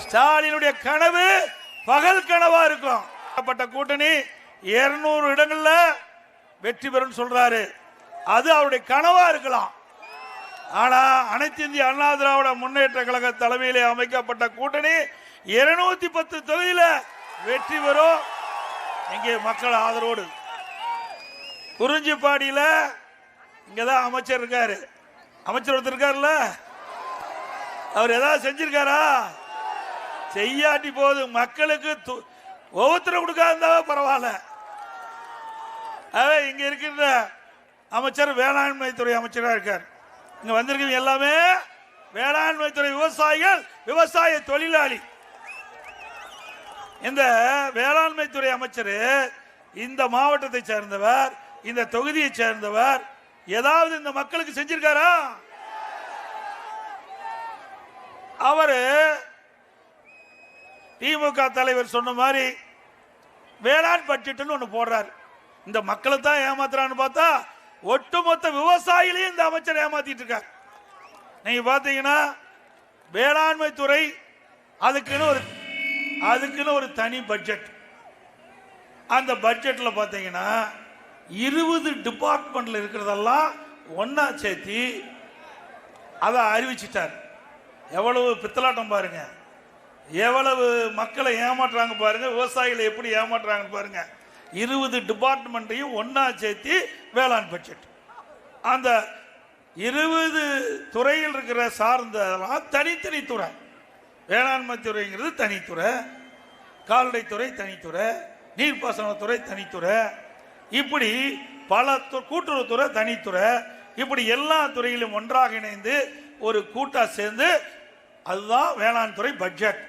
ஸ்டாலினுடைய கனவு பகல் கனவா இருக்கும். கூட்டணி 200 இடங்கள்ல வெற்றி பெறும் சொல்றாரு. அது அவருடைய கனவா இருக்கலாம். ஆனா அனைத்து இந்திய அண்ணா திராவிட முன்னேற்ற கழக தலைமையிலே அமைக்கப்பட்ட கூட்டணி 210 தொகுதியில வெற்றி பெறும். இங்கே மக்கள் ஆதரவோடு குறிஞ்சிப்பாடியில இங்கதான் அமைச்சர் இருக்காரு. அமைச்சர் ஒருத்தர் இருக்காருல்ல, அவர் ஏதாவது செஞ்சிருக்காரா? செய்யாட்டி போது மக்களுக்கு ஒவ்வொருத்தரும் கொடுக்காத பரவாயில்ல. இங்க இருக்கின்ற அமைச்சர் வேளாண்மை துறை அமைச்சராக இருக்கார். இங்க வந்திருக்க எல்லாமே வேளாண்மை துறை விவசாயிகள், விவசாய தொழிலாளி. இந்த வேளாண்மை துறை அமைச்சர் இந்த மாவட்டத்தை சேர்ந்தவர், இந்த தொகுதியை சேர்ந்தவர். ஏதாவது இந்த மக்களுக்கு செஞ்சிருக்காரா? அவரு திமுக தலைவர் சொன்ன மாதிரி வேளாண் பட்ஜெட்னு ஒன்று போடுறாரு. இந்த மக்களை தான் ஏமாத்துறான்னு பார்த்தா ஒட்டுமொத்த விவசாயிகளையும் இந்த அமைச்சர் ஏமாத்திட்டு இருக்கார். நீங்க பாத்தீங்கன்னா வேளாண்மை துறை அதுக்குன்னு ஒரு தனி பட்ஜெட். அந்த பட்ஜெட்ல பாத்தீங்கன்னா 20 டிபார்ட்மெண்ட்ல இருக்கிறதெல்லாம் ஒன்னா சேர்த்தி அதை அறிவிச்சிட்டார். எவ்வளவு பித்தலாட்டம் பாருங்க, எவ்வளவு மக்களை ஏமாற்றுறாங்க பாருங்க, விவசாயிகளை எப்படி ஏமாற்றுறாங்க பாருங்க. 20 டிபார்ட்மெண்ட்டையும் ஒன்னா சேர்த்து வேளாண் பட்ஜெட். அந்த 20 துறையில் இருக்கிற சார்ந்ததெல்லாம் தனித்தனி துறை. வேளாண்மை துறைங்கிறது தனித்துறை, கால்நடைத்துறை தனித்துறை, நீர்ப்பாசனத்துறை தனித்துறை, இப்படி பல கூட்டுறவுத்துறை தனித்துறை, இப்படி எல்லா துறையிலும் ஒன்றாக இணைந்து ஒரு கூட்டா சேர்ந்து அதுதான் வேளாண் துறை பட்ஜெட்.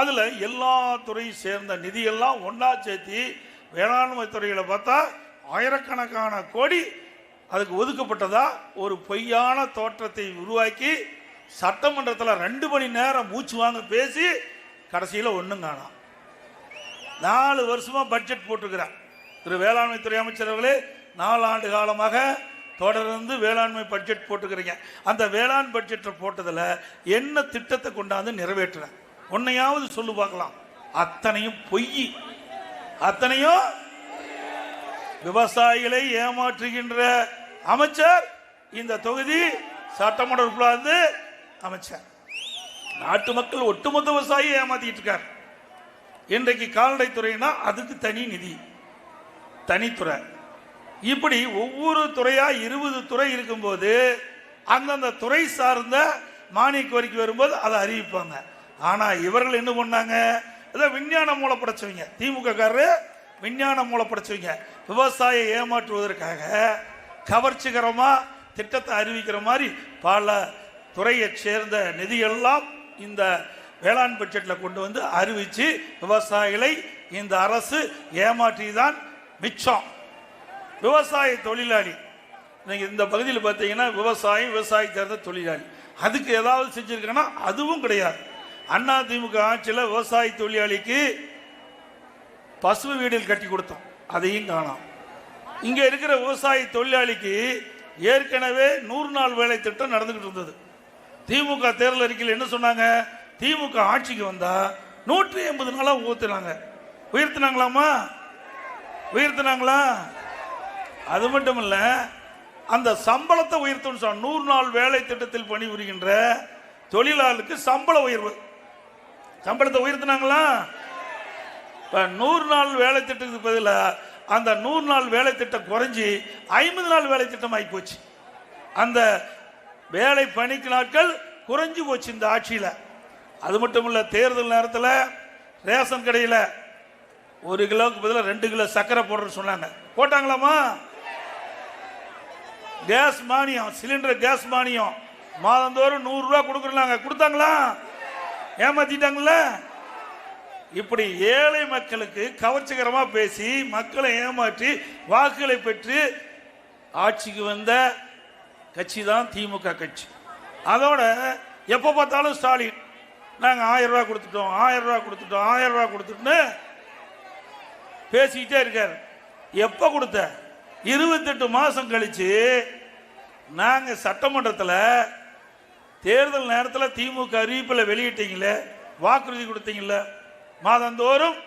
அதுல எல்லா துறையும் சேர்ந்த நிதியெல்லாம் ஒன்றா சேர்த்தி வேளாண்மை துறையில பார்த்தா ஆயிரக்கணக்கான கோடி அதுக்கு ஒதுக்கப்பட்டதா ஒரு பொய்யான தோற்றத்தை உருவாக்கி சட்டமன்றத்தில் 2 மணி நேரம் மூச்சு வாங்க பேசி கடைசியில் ஒன்றும் காணோம். 4 வருஷமா பட்ஜெட் போட்டிருக்கிறார் திரு வேளாண்மை துறை அமைச்சர்களே. 4 ஆண்டு காலமாக தொடர்ந்து வேளாண்மை பட்ஜெட் போட்டுக்கிறீங்க. அந்த வேளாண் பட்ஜெட்டை போட்டதில் என்ன திட்டத்தை கொண்டாந்து நிறைவேற்றுற ஒன்னையாவது சொல்லு பார்க்கலாம். அத்தனையும் பொய், அத்தனையும் விவசாயிகளை ஏமாற்றுகின்ற அமைச்சர் இந்த தொகுதி சட்டமன்ற உறுப்பினர் அமைச்சர். நாட்டு மக்கள் ஒட்டுமொத்த விவசாயியை ஏமாத்திட்டு இருக்கார். இன்றைக்கு கால்நடைத்துறைனா அதுக்கு தனி நிதி, தனித்துறை. இப்படி ஒவ்வொரு துறையா 20 துறை இருக்கும்போது அந்தந்த துறை சார்ந்த மானிய கோரிக்கை வரும்போது அதை அறிவிப்பாங்க. ஆனா இவர்கள் என்ன பண்ணாங்க? விஞ்ஞான மூலம் படைச்சவங்க, திமுக காரரு விஞ்ஞான மூலம் படைச்சவங்க. விவசாயியை ஏமாற்றுவதற்காக கவர்ச்சிகரமா திட்டத்தை அறிவிக்கிற மாதிரி பல துறையை சேர்ந்த நிதியெல்லாம் இந்த வேளாண் பட்ஜெட்ல கொண்டு வந்து அறிவிச்சு விவசாயிகளை இந்த அரசு ஏமாற்றி தான் மிச்சம். விவசாய தொழிலாளி நீங்க இந்த பகுதியில் பார்த்தீங்கன்னா விவசாயி சேர்ந்த தொழிலாளி அதுக்கு ஏதாவது செஞ்சிருக்கா? அதுவும் கிடையாது. அண்ணா திமுக ஆட்சியில் விவசாய தொழிலாளிக்கு பசுமை வீடுகள் கட்டி கொடுத்தோம், அதையும் காணோம். இங்க இருக்கிற விவசாய தொழிலாளிக்கு ஏற்கனவே 100 நாள் வேலை திட்டம் நடந்துகிட்டு இருந்தது. திமுக தேர்தல் அறிக்கையில் என்ன சொன்னாங்க? திமுக ஆட்சிக்கு வந்தா 180 நாளா உயர்த்தினாங்களாமா? உயர்த்தினாங்களா? அது மட்டும் இல்ல, அந்த சம்பளத்தை உயர்த்தும். 100 நாள் வேலை திட்டத்தில் பணிபுரிகின்ற தொழிலாளருக்கு சம்பள உயர்வு, சம்பளத்தை உயர்த்தினாங்களா? 100 நாள் வேலை திட்டத்துக்கு பதிலாக அந்த 100 நாள் வேலை திட்டம் குறைஞ்சி 50 நாள் வேலை திட்டம் ஆகி போச்சு. அந்த வேலை பணிக்கு நாட்கள் குறைஞ்சு போச்சு இந்த ஆட்சியில். அது மட்டும் இல்ல, தேர்தல் நேரத்தில் ரேஷன் கடையில் 1 கிலோவுக்கு பதிலாக 2 கிலோ சர்க்கரை போடுறேன்னு சொன்னாங்க. போட்டாங்களாமா? கேஸ் மானியம், சிலிண்டர் கேஸ் மானியம் மாதந்தோறும் 100 ரூபா கொடுக்குறாங்க, கொடுத்தாங்களா? ஏமாத்திட்டாங்களா? இப்படி ஏழை மக்களுக்கு கவர்ச்சிகரமா பேசி மக்களை ஏமாற்றி வாக்குகளை பெற்று ஆட்சிக்கு வந்த கட்சி தான் திமுக கட்சி. அதோட எப்ப பார்த்தாலும் ஸ்டாலின் நாங்க 1000 ரூபாய் கொடுத்துட்டோம், 1000 ரூபாய் கொடுத்துட்டோம், 1000 ரூபாய் கொடுத்துட்டு பேசிக்கிட்டே இருக்காரு. எப்ப கொடுத்த? 28 மாசம் கழிச்சு நாங்க சட்டமன்றத்தில் தேர்தல் நேரத்தில் திமுக அறிவிப்பில் வெளியிட்டீங்களே, வாக்குறுதி கொடுத்தீங்கல்ல, மாதந்தோறும்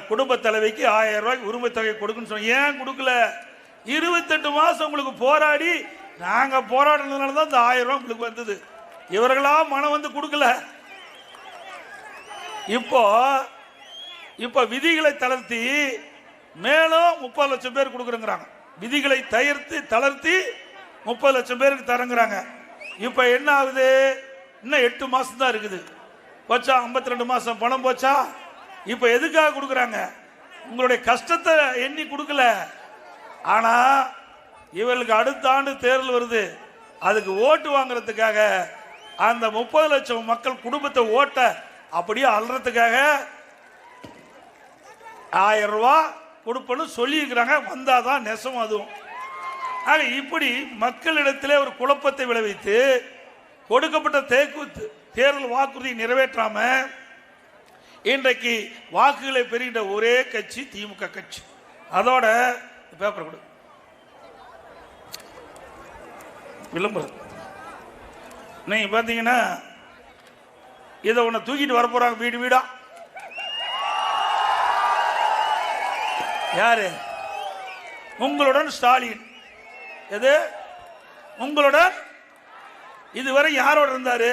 குடும்ப தலைவிக்கு 1000 ரூபாய்க்கு உரிமை தொகை கொடுக்குன்னு சொன்ன, ஏன் கொடுக்கல? 28 மாசம் உங்களுக்கு போராடி, நாங்க போராடினதுனால தான் இந்த 1000 ரூபாய் உங்களுக்கு வந்தது. இவர்களா மனம் வந்து கொடுக்கல. இப்போ விதிகளை தளர்த்தி மேலும் 30 லட்சம் பேர் கொடுக்குறேங்கிறாங்க. விதிகளை தளர்த்தி 30 லட்சம் பேருக்கு தரங்கிறாங்க. இப்ப என்ன ஆகுது? இன்னும் 8 மாசம் தான் இருக்குது. போச்சா? 52 மாசம் பணம் போச்சா? இப்ப எதுக்காக கொடுக்குறாங்க? உங்களுடைய கஷ்டத்தை எண்ணி கொடுக்கல. ஆனா இவர்களுக்கு அடுத்த ஆண்டு தேர்தல் வருது, அதுக்கு ஓட்டு வாங்குறதுக்காக அந்த 30 லட்சம் மக்கள் குடும்பத்தை ஓட்ட அப்படியே அல்றதுக்காக 1000 ரூபாய் கொடுப்பன்னு சொல்லி இருக்கிறாங்க. வந்தாதான் நெசம். அதுவும் ஆக இப்படி மக்களிடத்திலே ஒரு குழப்பத்தை விளைவித்து கொடுக்கப்பட்ட தேர்தல் வாக்குறுதி நிறைவேற்றாம இன்றைக்கு வாக்குகளை பெறுகின்ற ஒரே கட்சி திமுக கட்சி. அதோட பேப்பர் கொடு, விளம்பரம். நீங்க பாத்தீங்கன்னா இதை உன்னை தூக்கிட்டு வர போறாங்க வீடு வீடா. யாரு? உங்களுடன் ஸ்டாலின். எது உங்களுடன்? இதுவரை யாரோட இருந்தாரு?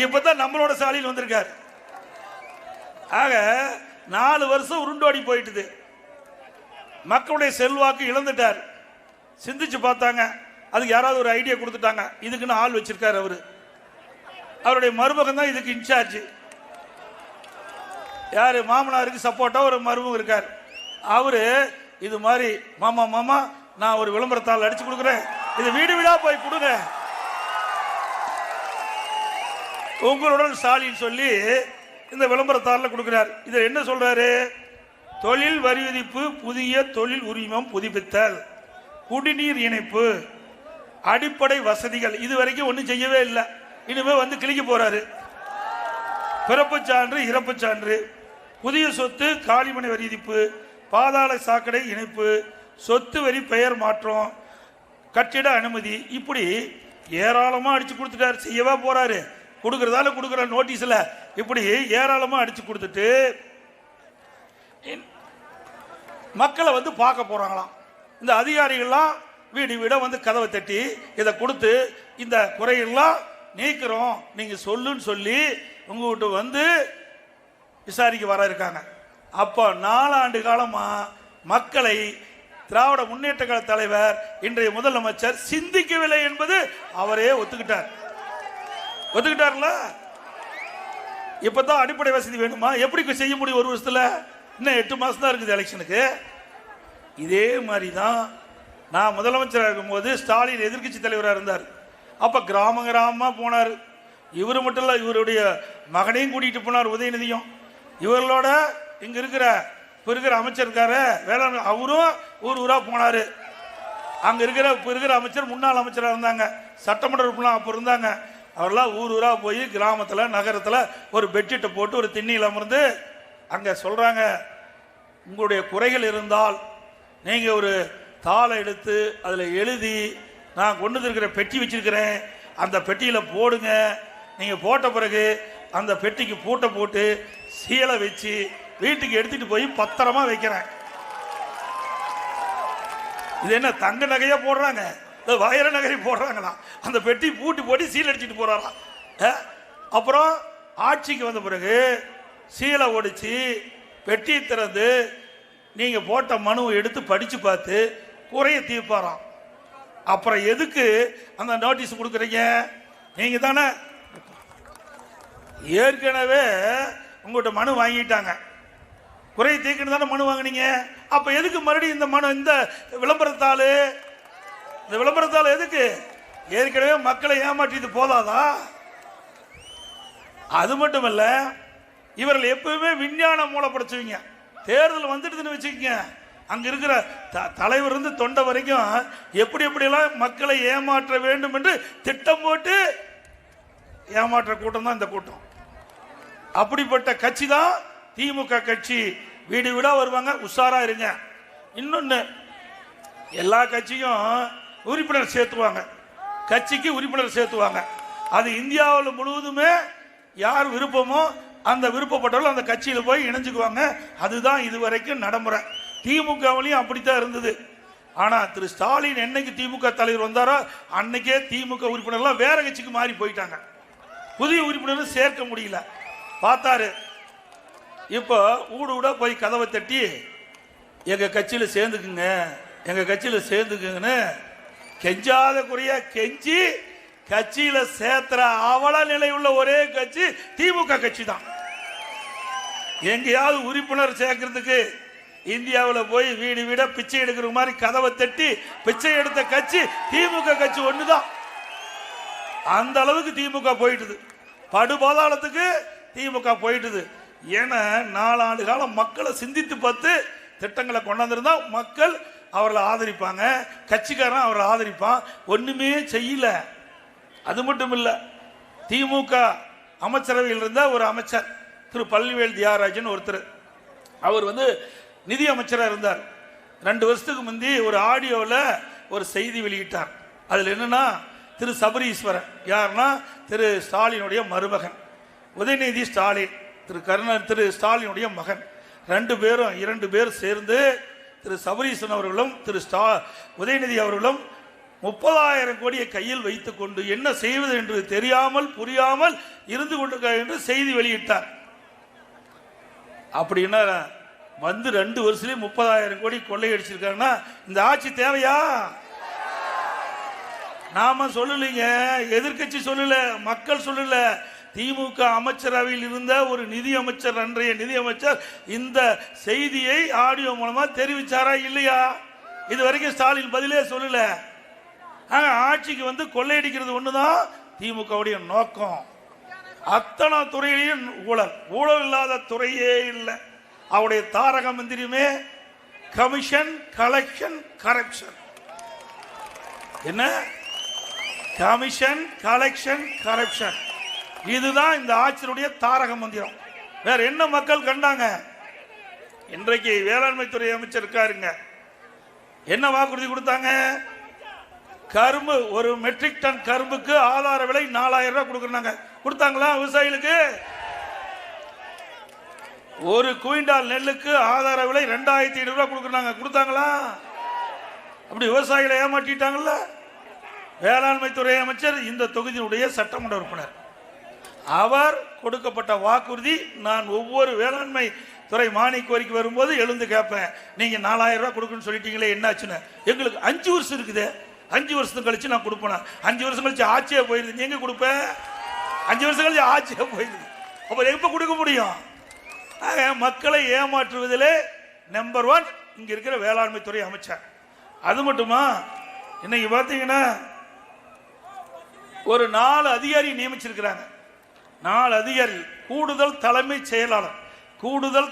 இப்பதான் நம்மளோட ஸ்டாலின் வந்திருக்காரு. ஆக 4 வருஷம் உருண்டோடி போயிட்டுது. மக்களுடைய செல்வாக்கு இழந்துட்டார். சிந்திச்சு பார்த்தாங்க, அதுக்கு யாராவது ஒரு ஐடியா கொடுத்துட்டாங்க. இதுக்குன்னு ஆள் வச்சிருக்காரு அவரு. அவருடைய மருமகன் தான் இதுக்கு இன்சார்ஜ். யாரு? மாமனாருக்கு சப்போர்ட்டா ஒரு மருமகன் இருக்கார். அவரு இது மாதிரி மாமா நான் ஒரு விளம்பரத்தால் அடிச்சு கொடுக்குறேன், இது வீடு வீடா போய் கொடுங்க, உங்களுடன் ஸ்டாலின் சொல்லி இந்த விளம்பரத்தாரில் கொடுக்கிறார். இதை என்ன சொல்றாரு? தொழில் வரி விதிப்பு, புதிய தொழில் உரிமம் புதுப்பித்தல், குடிநீர் இணைப்பு, அடிப்படை வசதிகள். இதுவரைக்கும் ஒன்றும் செய்யவே இல்லை. இனிமே வந்து கிளிக்க போறாரு. பிறப்பு சான்று, இறப்பு சான்று, புதிய சொத்து, காலிமனை வரி விதிப்பு, பாதாள சாக்கடை இணைப்பு, சொத்து வரி பெயர் மாற்றம், கட்டிட அனுமதி, இப்படி ஏராளமா அடிச்சு கொடுத்துட்டாரு. செய்யவா போறாரு? கொடுக்கறதால கொடுக்குற நோட்டீஸ்ல இப்படி ஏராளமா அடிச்சு கொடுத்துட்டு மக்களை வந்து பார்க்க போறாங்களாம். இந்த அதிகாரிகள்லாம் வீடு வீட வந்து கதவை தட்டி இதை கொடுத்து இந்த குறையெல்லாம் நீக்கிறோம் நீங்க சொல்லுன்னு சொல்லி உங்ககிட்ட வந்து விசாரிக்க வர இருக்காங்க. அப்போ 4 ஆண்டு காலமா மக்களை திராவிட முன்னேற்ற கழக தலைவர் இன்றைய முதலமைச்சர் சிந்திக்கவில்லை என்பது அவரே ஒத்துக்கிட்டார்ல. இப்பதான் அடிப்படை வசதி வேணுமா? எப்படி செய்ய முடியும் ஒரு வருஷத்துல? இன்னும் 8 மாசம் தான் இருக்குது எலெக்ஷனுக்கு. இதே மாதிரி தான் நான் முதலமைச்சராக இருக்கும்போது ஸ்டாலின் எதிர்கட்சி தலைவராக இருந்தார். அப்ப கிராமமா போனார். இவரு மட்டும் இல்ல, இவருடைய மகனையும் கூட்டிட்டு போனார், உதயநிதியும். இவர்களோட இங்க இருக்கிற அமைச்சர் இருக்காரு வேளாண், அவரும் ஊரா போனாரு. அங்க இருக்கிற அமைச்சர் முன்னாள் அமைச்சராக இருந்தாங்க, சட்டமன்ற உறுப்பினர் அப்ப இருந்தாங்க. அவரெல்லாம் ஊரா போய் கிராமத்துல நகரத்துல ஒரு பெட்ஷீட்டை போட்டு ஒரு திண்ணியில் அமர்ந்து அங்க சொல்றாங்க, உங்களுடைய குறைகள் இருந்தால் நீங்க ஒரு தாளை எடுத்து அதுல எழுதி, நான் கொண்டு இருக்கிற பெட்டி வச்சிருக்கிறேன், அந்த பெட்டியில போடுங்க. நீங்க போட்ட பிறகு அந்த பெட்டிக்கு பூட்டை போட்டு சீலை வச்சு வீட்டுக்கு எடுத்துட்டு போய் பத்திரமா வைக்கிறேன். இது என்ன தங்க நகையா போடுறாங்க, வைர நகை போடுறாங்களா? அந்த பெட்டி பூட்டி போட்டு சீல் அடிச்சுட்டு போறாராம். அப்புறம் ஆட்சிக்கு வந்த பிறகு சீலை ஒடிச்சு பெட்டி திறந்து நீங்க போட்ட மனுவை எடுத்து படிச்சு பார்த்து குறைய தீர்ப்பாராம். அப்புறம் எதுக்கு அந்த நோட்டீஸ் கொடுக்குறீங்க? நீங்க தானே ஏற்கனவே உங்கள்கிட்ட மனு வாங்கிட்டாங்க, குறைய தீர்க்கணும் தானே மனு வாங்கினீங்க. அப்ப எதுக்கு மறுபடியும் இந்த மனு, இந்த விளம்பரத்தால் எதுக்கு? ஏற்கனவே மக்களை ஏமாற்றிட்டு போதாதா? அது மட்டும் இல்ல, இவர்கள் எப்பவுமே விஞ்ஞான மூலப்படுத்துவீங்க. தேர்தல் வந்துடுதுன்னு வச்சுக்கோங்க, அங்க இருக்கிற தலைவர் இருந்து தொண்டை வரைக்கும் எப்படியெல்லாம் மக்களை ஏமாற்ற வேண்டும் என்று திட்டம் போட்டு ஏமாற்ற கூட்டம் தான் இந்த கூட்டம். அப்படிப்பட்ட கட்சி தான் திமுக கட்சி. வீடு வீடா வருவாங்க, உஷாரா இருங்க. இன்னொன்னு, எல்லா கட்சியும் உறுப்பினர் சேர்த்துவாங்க, கட்சிக்கு உறுப்பினர் சேர்த்துவாங்க. அது இந்தியாவில் முழுவதுமே யார் விருப்பமோ அந்த விருப்பப்பட்டவர்கள் அந்த கட்சியில் போய் இணைஞ்சுக்குவாங்க. அதுதான் இதுவரைக்கும் நடைமுறை. திமுகவிலையும் அப்படித்தான் இருந்தது. ஆனா திரு ஸ்டாலின் என்னைக்கு திமுக தலைவர் வந்தாரோ அன்னைக்கே திமுக உறுப்பினர்லாம் வேற கட்சிக்கு மாறி போயிட்டாங்க. புதிய உறுப்பினர்கள் சேர்க்க முடியல. பார்த்தாரு. இப்போ ஊட போய் கதவை தட்டி எங்க கட்சியில் சேர்ந்துக்குங்க, எங்க கட்சியில் சேர்ந்துக்குங்கன்னு கெஞ்சாத குறைய கெஞ்சி கட்சியில சேர்த்துற அவல நிலை உள்ள ஒரே கட்சி திமுக கட்சி தான். எங்கேயாவது உறுப்பினர் சேர்க்கறதுக்கு இந்தியாவில் போய் வீடு வீட பிச்சை எடுக்கிற மாதிரி கதவை தட்டி பிச்சை எடுத்த கட்சி திமுக கட்சி ஒண்ணுதான். அந்த அளவுக்கு திமுக போயிட்டுது. படுபாதாளத்துக்கு திமுக போயிட்டுது. ஏன்னா 4 ஆண்டு காலம் மக்களை சிந்தித்து பார்த்து திட்டங்களை கொண்டாந்துருந்தா மக்கள் அவர்களை ஆதரிப்பாங்க, கட்சிக்காரன் அவரை ஆதரிப்பான். ஒண்ணுமே செய்யல. அது மட்டும் இல்ல, திமுக அமைச்சரவையில் இருந்த ஒரு அமைச்சர் திரு பழனிவேல் தியாகராஜன் ஒருத்தர், அவர் நிதி அமைச்சராக இருந்தார். 2 வருஷத்துக்கு முந்தி ஒரு ஆடியோவில் ஒரு செய்தி வெளியிட்டார். அதில் என்னன்னா, திரு சபரீஸ்வரன் யாருன்னா திரு ஸ்டாலினுடைய மருமகன், உதயநிதி ஸ்டாலின் திரு ஸ்டாலினுடைய மகன், 2 பேர் சேர்ந்து திரு சபரீஸ்வரன் அவர்களும் திரு உதயநிதி அவர்களும் 30,000 கோடியை கையில் வைத்துக் கொண்டு என்ன செய்வது என்று தெரியாமல் புரியாமல் இருந்து கொண்டிருக்கிறார் என்று செய்தி வெளியிட்டார். அப்படின்னா 2 வருஷத்துலேயே 30,000 கோடி கொள்ளையடிச்சிருக்காங்கன்னா இந்த ஆட்சி தேவையா? நாம சொல்லலைங்க, எதிர்கட்சி சொல்லல, மக்கள் சொல்லல. திமுக அமைச்சரவையில் இருந்த ஒரு நிதி அமைச்சர், அன்றைய நிதி அமைச்சர் இந்த செய்தியை ஆடியோ மூலமா தெரிவிச்சாரா இல்லையா? இது வரைக்கும் ஸ்டாலின் பதிலே சொல்லல. ஆட்சிக்கு கொள்ளையடிக்கிறது ஒண்ணுதான் திமுகவுடைய நோக்கம். அத்தனை துறையிலையும் ஊழல் இல்லாத துறையே இல்லை. அவருடைய தாரக மந்திரமே கமிஷன், கலெக்ஷன், கரப்ஷன். என்ன கமிஷன், கலெக்ஷன், கரப்ஷன், இதுதான் இந்த ஆட்சியுடைய தாரக மந்திரம். வேற என்ன மக்கள் கண்டாங்க? இன்றைக்கு வேளாண்மை துறை அமைச்சர் இருக்காருங்க, என்ன வாக்குறுதி கொடுத்தாங்க? கரும்பு, ஒரு மெட்ரிக் டன் கரும்புக்கு ஆதார விலை 4,000 ரூபாய் கொடுக்கறாங்க. கொடுத்தாங்களா விவசாயிகளுக்கு? ஒரு குவிண்டால் நெல்லுக்கு ஆதார விலை 2,500 ரூபாய் கொடுக்கறாங்க. கொடுத்தாங்களா? அப்படி விவசாயிகளை ஏமாற்றிட்டாங்கல்ல. வேளாண்மை துறை அமைச்சர் இந்த தொகுதியினுடைய சட்டமன்ற உறுப்பினர். அவர் கொடுக்கப்பட்ட வாக்குறுதி, நான் ஒவ்வொரு வேளாண்மை துறை மானிய கோரிக்கை வரும்போது எழுந்து கேட்பேன், நீங்க 4,000 ரூபாய் கொடுக்குன்னு சொல்லிட்டீங்களே என்னாச்சுன்னு. எங்களுக்கு 5 வருஷம் இருக்குது, 5 வருஷத்துக்கு கழிச்சு நான் கொடுப்பேன். 5 வருஷம் கழிச்சு ஆட்சியே போயிருது, எங்க கொடுப்பேன்? 5 வருஷம் கழிச்சு ஆட்சியே போயிருது, அப்புறம் எப்ப கொடுக்க முடியும்? மக்களை ஏமாற்றுவதிலே நம்பர் 1 இங்க இருக்கிற வேளாண்மை துறை அமைச்சர். அது மட்டுமா, இன்னைக்கு பார்த்தீங்கன்னா ஒரு 4 அதிகாரி நியமிச்சிருக்கிறாங்க. 4 அதிகாரி, கூடுதல்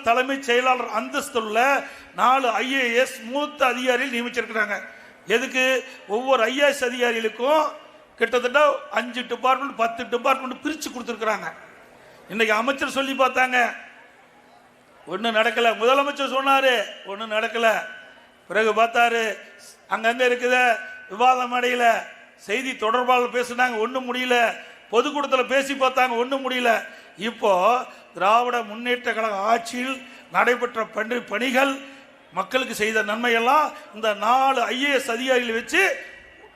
தலைமை செயலாளர் அந்தஸ்துள்ள 4 IAS மூத்த அதிகாரிகள் நியமிச்சிருக்கிறாங்க. எதுக்கு? ஒவ்வொரு IAS அதிகாரிகளுக்கும் கிட்டத்தட்ட 5 டிபார்ட்மெண்ட் 10 டிபார்ட்மெண்ட் பிரிச்சு கொடுத்துருக்காங்க. இன்னைக்கு அமைச்சர் சொல்லி பார்த்தாங்க, ஒன்றும் நடக்கல. முதலமைச்சர் சொன்னாரு, ஒன்றும் நடக்கல. பிறகு பார்த்தாரு, அங்கங்க இருக்குத விவாதம் அடையில. செய்தி தொடர்பாளர் பேசினாங்க, ஒன்றும் முடியல. பொதுக்கூட்டத்தில் பேசி பார்த்தாங்க, ஒன்றும் முடியல. இப்போ திராவிட முன்னேற்ற கழக ஆட்சியில் நடைபெற்ற பணிகள், மக்களுக்கு செய்த நன்மையெல்லாம் இந்த 4 IAS அதிகாரிகளை வச்சு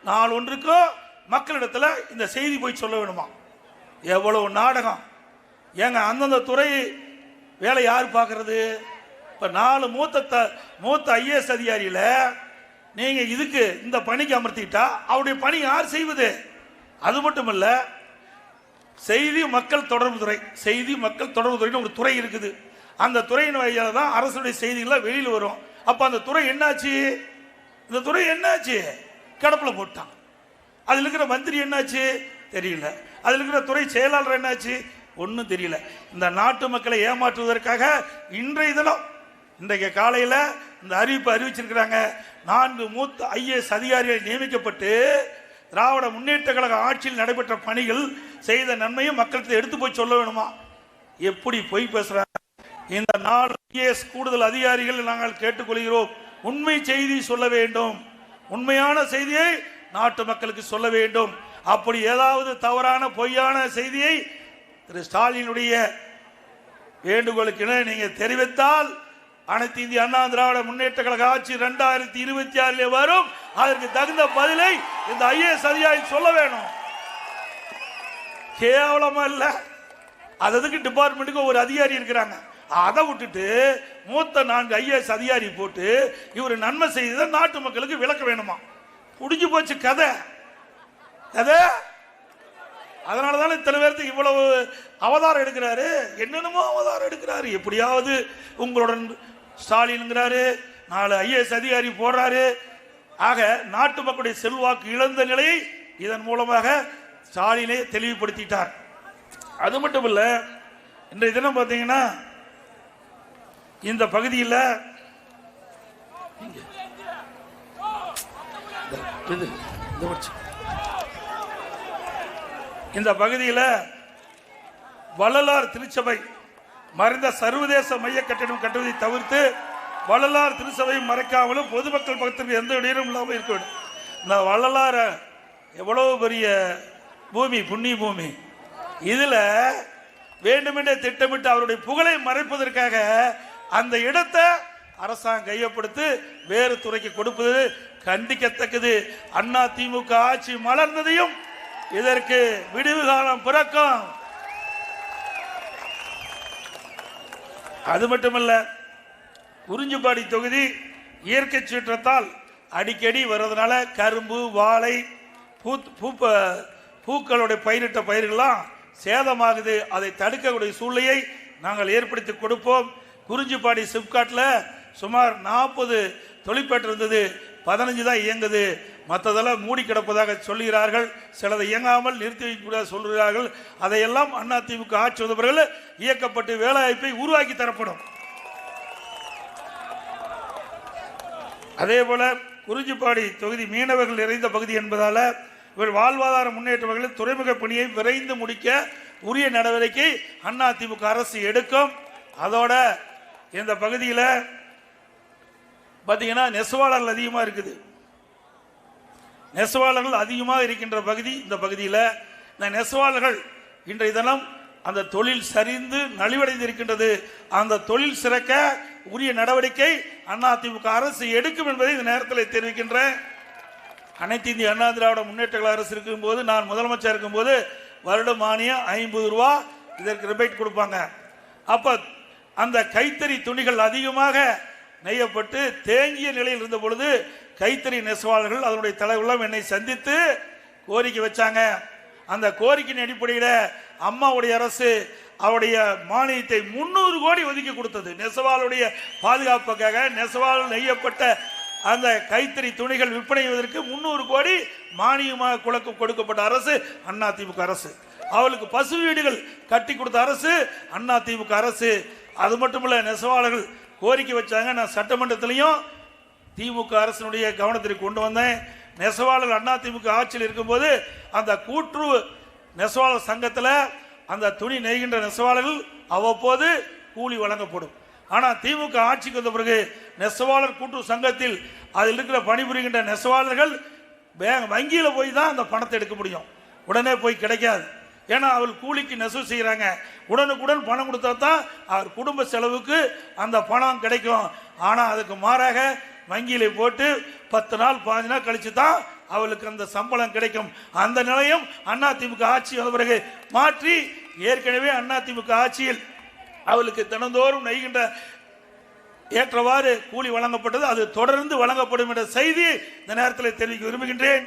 நாள் ஒன்றுக்கும் மக்களிடத்துல இந்த செய்தி போய் சொல்ல வேணுமா? எவ்வளவு நாடகம் ஏங்க! அந்தந்த துறை வேலை யார் பார்க்கறது? இப்ப 4 மூத்த IAS அதிகாரியில நீங்க இதுக்கு இந்த பணிக்கு அமர்த்திட்டா அவருடைய பணி யார் செய்வது? அது மட்டும் இல்ல, செய்தி மக்கள் தொடர்பு துறைன்னு ஒரு துறை இருக்குது. அந்த துறையின் வழியாக தான் அரசுடைய செய்திகள் வெளியில் வரும். அப்ப அந்த துறை என்னாச்சு? இந்த துறை என்னாச்சு? கடப்புல போட்டான். அதுல இருக்கிற மந்திரி என்னாச்சு தெரியல. அதுல இருக்கிற துறை செயலாளர் என்னாச்சு ஒன்னும் தெரியல. இந்த நாட்டு மக்களை ஏமாற்றுவதற்காக இன்றைக்கு காலையில இந்த அறிவிப்பு அறிவிச்சிருக்கிறாங்க. 4 மூத்த IAS அதிகாரிகள் நியமிக்கப்பட்டு திராவிட முன்னேற்ற கழக ஆட்சியில் நடைபெற்ற பணிகள் செய்த நன்மையும் மக்களுக்கு எடுத்து போய் சொல்ல வேணுமா? எப்படி போய் பேசுறாங்க? இந்த 4 IAS கூடுதல் அதிகாரிகள் நாங்கள் கேட்டுக்கொள்கிறோம், உண்மை செய்தி சொல்ல வேண்டும், உண்மையான செய்தியை நாட்டு மக்களுக்கு சொல்ல வேண்டும். அப்படி ஏதாவது தவறான பொய்யான செய்தியை திரு ஸ்டாலினுடைய வேண்டுகோளுக்கு நீங்க தெரிவித்தால் அனைத்து இந்திய அண்ணா திராவிட முன்னேற்ற கழக ஆட்சி 2026 வரும். அதற்கு தகுந்த பதிலை இந்த ஐஏஎஸ் அதிகாரி சொல்ல வேணும். கேவலமா இல்ல? அதுக்கு டிபார்ட்மெண்ட்டுக்கு ஒரு அதிகாரி இருக்கிறாங்க. அதை விட்டுட்டு மூத்த 4 ஐஏஎஸ் அதிகாரி போட்டு இவர் நன்மை செய்த நாட்டு மக்களுக்கு விளக்க வேணுமா? முடிஞ்சு போச்சு கதை. அதனாலதானே இத்தனை பேருக்கு இவ்வளவு அவதாரம் எடுக்கிறாரு. என்னென்னமோ அவதாரம் எடுக்கிறாரு. எப்படியாவது உங்களுடன் ஸ்டாலின்ங்கிறாரு, 4 ஐஏஎஸ் அதிகாரி போடுறாரு. ஆக நாட்டு மக்களுடைய செல்வாக்கு இழந்த நிலையை இதன் மூலமாக ஸ்டாலினை தெளிவுபடுத்திட்டார். அது மட்டும் இல்ல, இன்றைய தினம் பார்த்தீங்கன்னா இந்த பகுதியில் வள்ளலார் திருச்சபை மறைந்த சர்வதேச மைய கட்டிடம் கட்டுவதை தவிர்த்து வள்ளலார் திருச்சபை மறைக்காமலும் பொதுமக்கள் பக்கத்திற்கு எந்த இடையிலும் இல்லாமல் இருக்க வேண்டும். இந்த வள்ளலார் எவ்வளவு பெரிய பூமி, புண்ணிய பூமி. இதுல வேண்டுமென்றே திட்டமிட்டு அவருடைய புகழை மறைப்பதற்காக அந்த இடத்தை அரசாங்கம் கையப்படுத்தி வேறு துறைக்கு கொடுப்பது கண்டிக்கத்தக்கது. அண்ணா திமுக ஆட்சி மலர்ந்ததையும் இதற்கு விடிவு காலம் பிறக்கும். அது மட்டுமல்ல, குறிஞ்சிப்பாடி தொகுதி இயற்கை சீற்றத்தால் அடிக்கடி வருவதனால கரும்பு, வாழை, பூக்களுடைய பயிரிட்ட பயிர்கள்லாம் சேதமாகுது. அதை தடுக்கக்கூடிய சூழ்நிலையை நாங்கள் ஏற்படுத்தி கொடுப்போம். குறிஞ்சிப்பாடி சிப்காட்டில் சுமார் 40 தொழிற்பேட்டை இருந்தது, 15 தான் இயங்குது. மற்றதெல்லாம் மூடி கிடப்பதாக சொல்கிறார்கள். சிலதை இயங்காமல் நிறுத்தி வைக்க சொல்கிறார்கள். அதையெல்லாம் அதிமுக ஆட்சி வந்தவர்கள் இயக்கப்பட்டு வேலைவாய்ப்பை உருவாக்கி தரப்படும். அதே போல குறிஞ்சிப்பாடி தொகுதி மீனவர்கள் நிறைந்த பகுதி என்பதால் இவர் வாழ்வாதார முன்னேற்ற வகையில் துறைமுக பணியை விரைந்து முடிக்க உரிய நடவடிக்கை அதிமுக அரசு எடுக்கும். அதோட இந்த பகுதியில் பார்த்தீங்கன்னா நெசவாளர்கள் அதிகமாக இருக்குது. நெசவாளர்கள் அதிகமாக இருக்கின்ற பகுதி இந்த பகுதியில். இந்த நெசவாளர்கள் இன்றைய தினம் அந்த தொழில் சரிந்து நலிவடைந்து இருக்கின்றது. அந்த தொழில் சிறக்க உரிய நடவடிக்கை அதிமுக அரசு எடுக்கும் என்பதை இந்த நேரத்தில் தெரிவிக்கின்றேன். அனைத்து இந்திய அண்ணா திராவிட முன்னேற்ற கழக அரசு இருக்கும்போது, நான் முதலமைச்சர் இருக்கும்போது வருட மானியம் 50 ரூபா இதற்கு ரிபேட் கொடுப்பாங்க. அப்ப அந்த கைத்தறி துணிகள் அதிகமாக நெய்யப்பட்டு தேங்கிய நிலையில் இருந்த பொழுது கைத்தறி நெசவாளர்கள் அதனுடைய தலைவர்களும் என்னை சந்தித்து கோரிக்கை வச்சாங்க. அந்த கோரிக்கையின் அடிப்படையில் அம்மாவுடைய அரசு அவருடைய மானியத்தை 300 கோடி ஒதுக்கி கொடுத்தது. நெசவாளுடைய பாதுகாப்புக்காக நெசவால் நெய்யப்பட்ட அந்த கைத்தறி துணிகள் விற்பனை செய்வதற்கு 300 கோடி மானியமாக கொடுக்கப்பட்ட அரசு அதிமுக அரசு. அவளுக்கு பசு வீடுகள் கட்டி கொடுத்த அரசு அதிமுக அரசு. அது மட்டுமல்ல, நெசவாளர்கள் கோரிக்கை வச்சாங்க. நான் சட்டமன்றத்திலையும் திமுக அரசினுடைய கவனத்திற்கு கொண்டு வந்தேன். நெசவாளர்கள் அதிமுக ஆட்சியில் இருக்கும்போது அந்த கூட்டுறவு நெசவாளர் சங்கத்தில் அந்த துணி நெய்கின்ற நெசவாளர்கள் அவ்வப்போது கூலி வழங்கப்படும். ஆனால் திமுக ஆட்சிக்கு வந்த பிறகு நெசவாளர் கூட்டுறவு சங்கத்தில் அதில் இருக்கிற பணிபுரிகின்ற நெசவாளர்கள் வங்கியில் போய் தான் அந்த பணத்தை எடுக்க முடியும். உடனே போய் கிடைக்காது. ஏன்னா அவர் கூலிக்கு நெசவு செய்கிறாங்க. உடனுக்குடன் பணம் கொடுத்தா தான் அவர் குடும்ப செலவுக்கு அந்த பணம் கிடைக்கும். ஆனால் அதுக்கு மாறாக வங்கியில் போட்டு 10 நாள் 15 நாள் கழிச்சு தான் அவளுக்கு அந்த சம்பளம் கிடைக்கும். அந்த நிலையம் அதிமுக ஆட்சி வந்த பிறகு மாற்றி ஏற்கனவே அதிமுக ஆட்சியில் அவளுக்கு தினந்தோறும் நெய்கின்ற ஏற்றவாறு கூலி வழங்கப்பட்டது. அது தொடர்ந்து வழங்கப்படும் என்ற செய்தி இந்த நேரத்தில் தெரிவிக்க விரும்புகின்றேன்.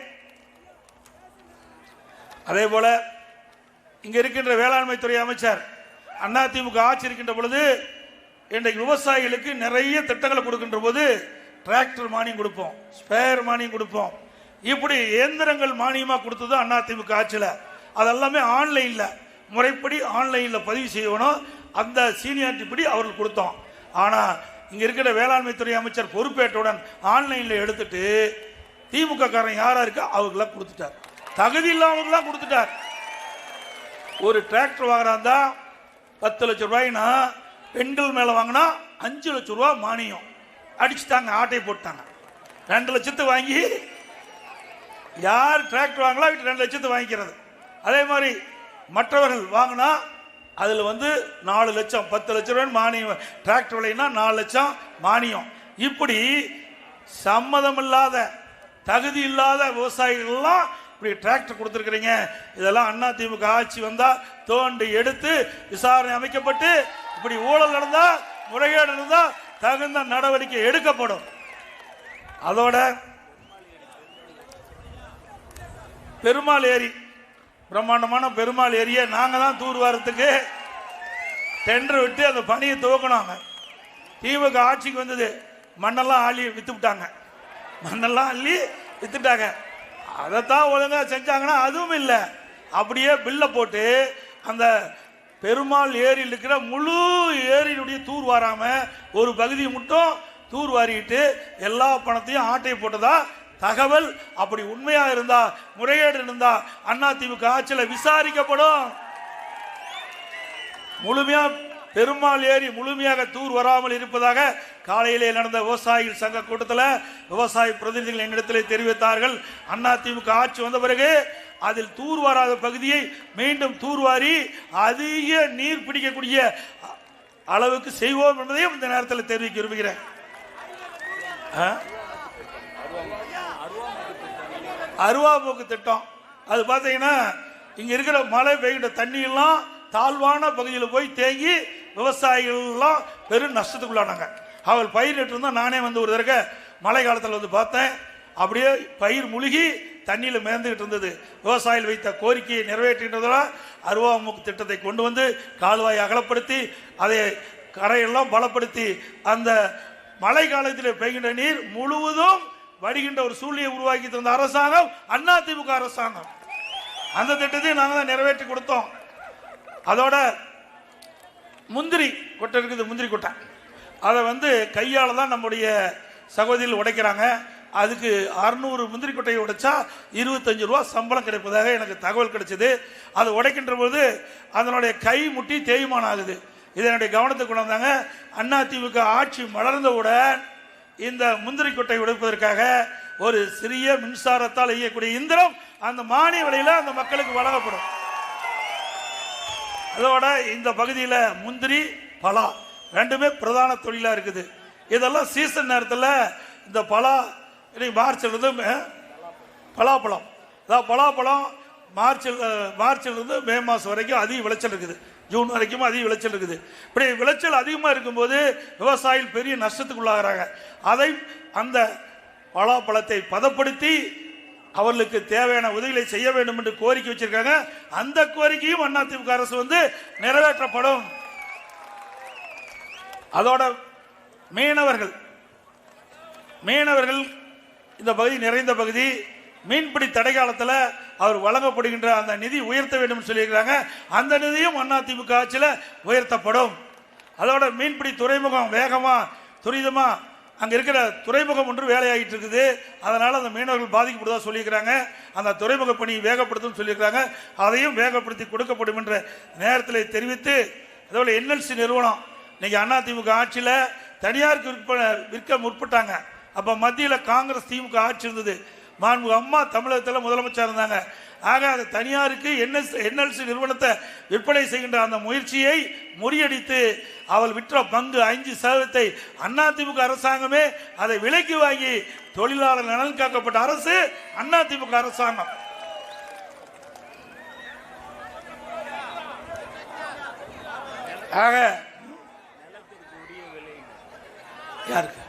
அதே போல இங்க இருக்கின்ற வேளாண்மை துறை அமைச்சர் அதிமுக ஆட்சி இருக்கின்ற பொழுது இன்றைக்கு விவசாயிகளுக்கு நிறைய திட்டங்களை கொடுக்கின்ற போது டிராக்டர் மானியம் கொடுப்போம், ஸ்பேர் மானியம் கொடுப்போம். இப்படி இயந்திரங்கள் மானியமாக கொடுத்தது அதிமுக ஆட்சியில். அதெல்லாமே ஆன்லைனில் முறைப்படி ஆன்லைனில் பதிவு செய்யணும். அந்த சீனியாரிட்டி படி அவர்கள் கொடுத்தோம். ஆனால் இங்கே இருக்கிற வேளாண்மை துறை அமைச்சர் பொறுப்பேற்றவுடன் ஆன்லைனில் எடுத்துட்டு திமுக காரன் யாரா இருக்கா அவர்களாம் கொடுத்துட்டார். தகுதி இல்லாமலாம் கொடுத்துட்டார். ஒரு டிராக்டர் வாங்குறாந்தா 10 லட்சம் ரூபாய்னா பெண்கள் மேலே வாங்கினா 5 லட்சம் ரூபா மானியம் அடிச்சுட்டாங்க, ஆட்டை போட்டாங்க. 2 லட்சத்து வாங்கி யார் டிராக்டர் வாங்கலாம் 2 லட்சத்து வாங்கிக்கிறது. அதே மாதிரி மற்றவர்கள் வாங்கினா அதில் வந்து 4 லட்சம் 10 லட்சம் ரூபாய் மானியம், டிராக்டர் விலைன்னா 4 லட்சம் மானியம். இப்படி சம்மதம் இல்லாத தகுதி இல்லாத விவசாயிகள்லாம் இப்படி டிராக்டர் கொடுத்துருக்கிறீங்க. இதெல்லாம் அதிமுக ஆட்சி வந்தா தோண்டி எடுத்து விசாரணை அமைக்கப்பட்டு இப்படி ஊழல் நடந்தா முறைகேடு நடந்தா தகுந்த நடவடிக்கை எடுக்கப்படும். அதோட பெருமாள் ஏரி, பிரம்மாண்டமான பெருமாள் ஏரியை நாங்க தான் தூர்வாரத்துக்கு டெண்டர் விட்டு அந்த பணியை துவக்கணும். திமுக ஆட்சிக்கு வந்தது, மண்ணெல்லாம் அள்ளி வித்து விட்டாங்க, மண்ணெல்லாம் அள்ளி வித்துட்டாங்க. அதைத்தான் ஒழுங்கா செஞ்சாங்கன்னா அதுவும் இல்லை. அப்படியே பில்லை போட்டு அந்த பெருமாள் ஏரியில் இருக்கிற முழு ஏரியினுடைய தூர் வாராம ஒரு பகுதியை மட்டும் தூர் வாரிட்டு எல்லா பணத்தையும் ஆட்டை போட்டதா தகவல். அப்படி உண்மையா இருந்தா, முறைகேடு இருந்தா அதிமுக ஆட்சியில் விசாரிக்கப்படும். முழுமையா பெருமாள் ஏரி முழுமையாக தூர் வராமல் இருப்பதாக காலையிலே நடந்த விவசாயிகள் சங்க கூட்டத்தில் விவசாய பிரதிநிதிகள் என்னிடத்தில் தெரிவித்தார்கள். அதிமுக ஆட்சி வந்த பிறகு அதில் தூர் வராத பகுதியை மீண்டும் தூர்வாரி அதிக நீர் பிடிக்கக்கூடிய அளவுக்கு செய்வோம் என்பதையும் இந்த நேரத்தில் தெரிவிக்க விரும்புகிறேன். அருவாபோக்கு திட்டம், அது பார்த்தீங்கன்னா இங்க இருக்கிற மழை பெய்கின்ற தண்ணி எல்லாம் தாழ்வான பகுதியில் போய் தேங்கி விவசாயிகள்லாம் பெரும் நஷ்டத்துக்குள்ளானாங்க. அவள் பயிர் நட்டு இருந்தா நானே வந்து ஒரு தடவை மழை காலத்தில் வந்து பார்த்தேன். அப்படியே பயிர் முழுகி தண்ணியில் மேந்துகிட்டு இருந்தது. விவசாயிகள் வைத்த கோரிக்கையை நிறைவேற்றுகின்றதால் அருவாமுக்கு திட்டத்தை கொண்டு வந்து கால்வாயை அகலப்படுத்தி அதை கரையெல்லாம் பலப்படுத்தி அந்த மழை காலத்தில் பெய்கின்ற நீர் முழுவதும் வடிகின்ற ஒரு சூழ்நிலையை உருவாக்கி தந்த அரசாங்கம் அதிமுக அரசாங்கம். அந்த திட்டத்தை நாங்கள் தான் நிறைவேற்றி கொடுத்தோம். அதோட முந்திரி கொட்டை இருக்குது, முந்திரி கொட்டை, அதை வந்து கையால் தான் நம்முடைய சகோதரிகள் உடைக்கிறாங்க. அதுக்கு 600 முந்திரி கொட்டையை உடைச்சா 25 ரூபா சம்பளம் கிடைப்பதாக எனக்கு தகவல் கிடைச்சது. அது உடைக்கின்ற போது அதனுடைய கை முட்டி தேய்மானம் ஆகுது. இதனுடைய கவனத்துக்கு கொண்டு வந்தாங்க. அதிமுக ஆட்சி மலர்ந்தவுடன் இந்த முந்திரி கொட்டை உடைப்பதற்காக ஒரு சிறிய மின்சாரத்தால் இயக்கக்கூடிய இயந்திரம் அந்த மானிய விலையில் அந்த மக்களுக்கு வழங்கப்படும். அதோட இந்த பகுதியில் முந்திரி பலா ரெண்டுமே பிரதான தொழிலாக இருக்குது. இதெல்லாம் சீசன் நேரத்தில் இந்த பலா மார்ச்சிலிருந்து பலாப்பழம், அதாவது பலாப்பழம் மார்ச்சிலிருந்து மே மாதம் வரைக்கும் அதிக விளைச்சல் இருக்குது, ஜூன் வரைக்கும் அதிக விளைச்சல் இருக்குது. இப்படி விளைச்சல் அதிகமாக இருக்கும்போது விவசாயிகள் பெரிய நஷ்டத்துக்குள்ளாகிறாங்க. அதை அந்த பலாப்பழத்தை பதப்படுத்தி அவர்களுக்கு தேவையான உதவிகளை செய்ய வேண்டும் என்று கோரிக்கை வச்சிருக்காங்க. அந்த கோரிக்கையும் அதிமுக அரசு வந்து நிறைவேற்றப்படும். அதோட மீனவர்கள் இந்த பகுதி நிறைந்த பகுதி, மீன்பிடி தடை காலத்தில் அவர் வழங்கப்படுகின்ற அந்த நிதி உயர்த்த வேண்டும் சொல்லியிருக்கிறாங்க. அந்த நிதியும் அதிமுக ஆட்சியில் உயர்த்தப்படும். அதோட மீன்பிடி துறைமுகம் வேகமா துரிதமா அங்க இருக்கிற துறைமுகம் ஒன்று வேலையாகிட்டு இருக்குது. அதனால அந்த மீனவர்கள் பாதிக்கப்படுவதாக சொல்லியிருக்கிறாங்க. அந்த துறைமுக பணி வேகப்படுத்தும் சொல்லியிருக்கிறாங்க. அதையும் வேகப்படுத்தி கொடுக்கப்படும் என்ற நேரத்தில் தெரிவித்து, அதோட என்எல்சி நிறுவனம் இன்னைக்கு அதிமுக ஆட்சியில் தனியாருக்கு விற்க முற்பட்டாங்க. அப்ப மத்தியில் காங்கிரஸ் திமுக ஆட்சி இருந்தது. மாண்புமிகு அம்மா தமிழகத்தில் முதலமைச்சர் இருந்தாங்க. ஆக அது தனியாருக்கு என்எல்சி நிறுவனத்தை விற்பனை செய்கின்ற அந்த முயற்சியை முறியடித்து அவள் விற்ற பங்கு 5% அதிமுக அரசாங்கமே அதை விலைக்கு வாங்கி தொழிலாளர் நலன் காக்கப்பட்ட அரசு அதிமுக அரசாங்கம். ஆக யாருக்கு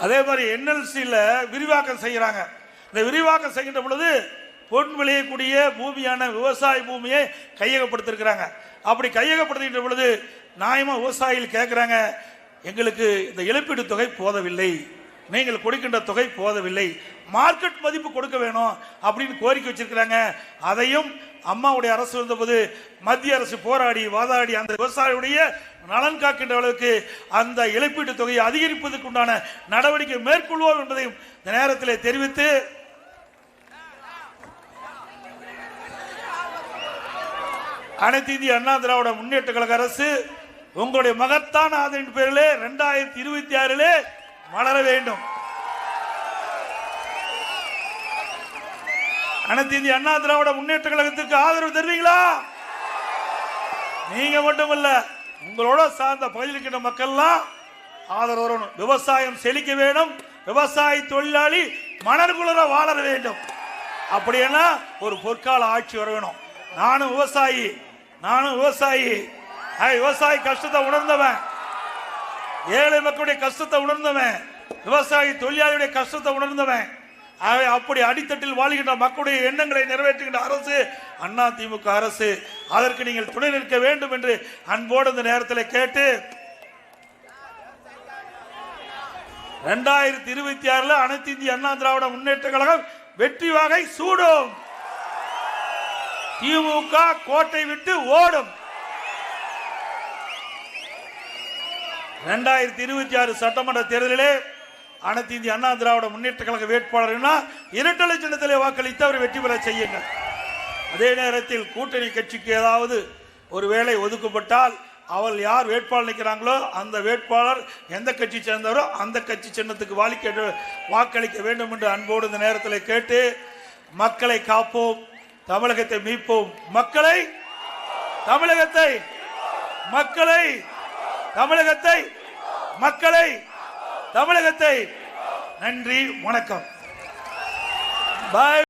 அதே மாதிரி என்எல்சியில் விரிவாக்கம் செய்கிறாங்க. இந்த விரிவாக்கம் செய்கின்ற பொழுது பொன் விளையக்கூடிய பூமியான விவசாய பூமியை கையகப்படுத்திருக்கிறாங்க. அப்படி கையகப்படுத்துகின்ற பொழுது நியாயமா விவசாயிகள் கேட்கிறாங்க, எங்களுக்கு இந்த இழப்பீடு தொகை போதவில்லை, நீங்கள் கொடுக்கின்ற தொகை போதவில்லை, மார்க்கெட் மதிப்பு கொடுக்க வேணும் அப்படின்னு கோரிக்கை வச்சிருக்கிறாங்க. அதையும் அம்மாவுடைய அரசு வந்தபோது மத்திய அரசு போராடி வாதாடி அந்த விவசாயியுடைய நலன் காக்கின்ற அளவுக்கு அந்த இழப்பீட்டு தொகையை அதிகரிப்பதற்கு உண்டான நடவடிக்கை மேற்கொள்வோம் என்பதையும் இந்த நேரத்தில் தெரிவித்து, அனைத்து இந்திய அண்ணா திராவிட முன்னேற்ற கழக அரசு உங்களுடைய மகத்தான ஆதரவின் பேரிலே 2026 மலர வேண்டும். அனைத்து இந்திய அண்ணா திராவிட முன்னேற்ற கழகத்திற்கு ஆதரவு தருவீங்களா? நீங்க மட்டும் இல்ல, உங்களோட சார்ந்த பகுதியில் இருக்கின்ற மக்கள்லாம் ஆதரவு வரணும். விவசாயம் செழிக்க வேணும், விவசாய தொழிலாளி மணற்குளர வாழ வேண்டும். அப்படின்னா ஒரு பொற்கால ஆட்சி வர வேணும். நானும் விவசாயி, விவசாய கஷ்டத்தை உணர்ந்தவன், ஏழை மக்களுடைய கஷ்டத்தை உணர்ந்தவன், விவசாயி தொழிலாளியுடைய கஷ்டத்தை உணர்ந்தவன். அப்படி அடித்தட்டில் வாழ்கின்ற மக்களுடைய எண்ணங்களை நிறைவேற்றுகின்ற அரசு அதிமுக அரசு. அதற்கு நீங்கள் துணை நிற்க வேண்டும் என்று அன்போடு இந்த நேரத்தில் கேட்டு 2026 அனைத்து இந்திய அண்ணா திராவிட முன்னேற்ற கழகம் வெற்றி வாகை சூடும். திமுக கோட்டை விட்டு ஓடும். 2026 சட்டமன்ற தேர்தலிலே அனைத்து இந்திய அண்ணா திராவிட முன்னேற்ற கழக வேட்பாளர் இரட்டலை சின்னத்திலே வாக்களித்து அவர் வெற்றி பெற செய்யுங்கள். அதே நேரத்தில் கூட்டணி கட்சிக்கு ஏதாவது ஒரு வேளை ஒதுக்கப்பட்டால் அவர் யார் வேட்பாளர் நிற்கிறாங்களோ அந்த வேட்பாளர் எந்த கட்சி சேர்ந்தவரோ அந்த கட்சி சின்னத்துக்கு வாக்களிக்க வேண்டும் என்று அன்போடு இந்த நேரத்தில் கேட்டு, மக்களை காப்போம், தமிழகத்தை மீட்போம், தமிழகத்தை. நன்றி, வணக்கம். பாய்.